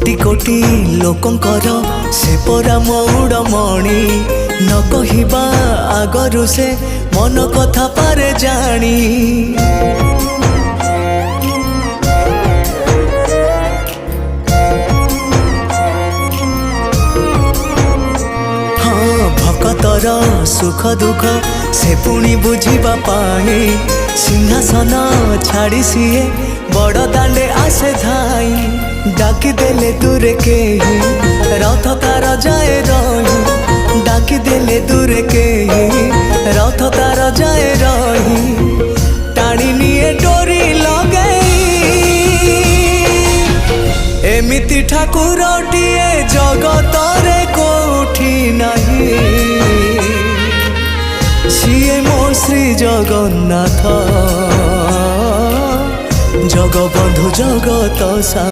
कोटि कोटि लोकंकर से परा मौड़मणि न कहिबा आगरु से मन कथा पारे जानी। भक्तर सुख दुख से पुणी बुझिबा पाई सिंहासन छाड़ी सीए बड़ दांडे आसे धाई। डाकी देले दूरे के रथ तार जाए रही डाकी देले दूरे के रथ तार जाए रही टाणी निये डोरी लगई। एमिति ठाकुरटिए जगतरे कोठी नहीं सिए मो श्री जगन्नाथ जगबंधु जगत सा।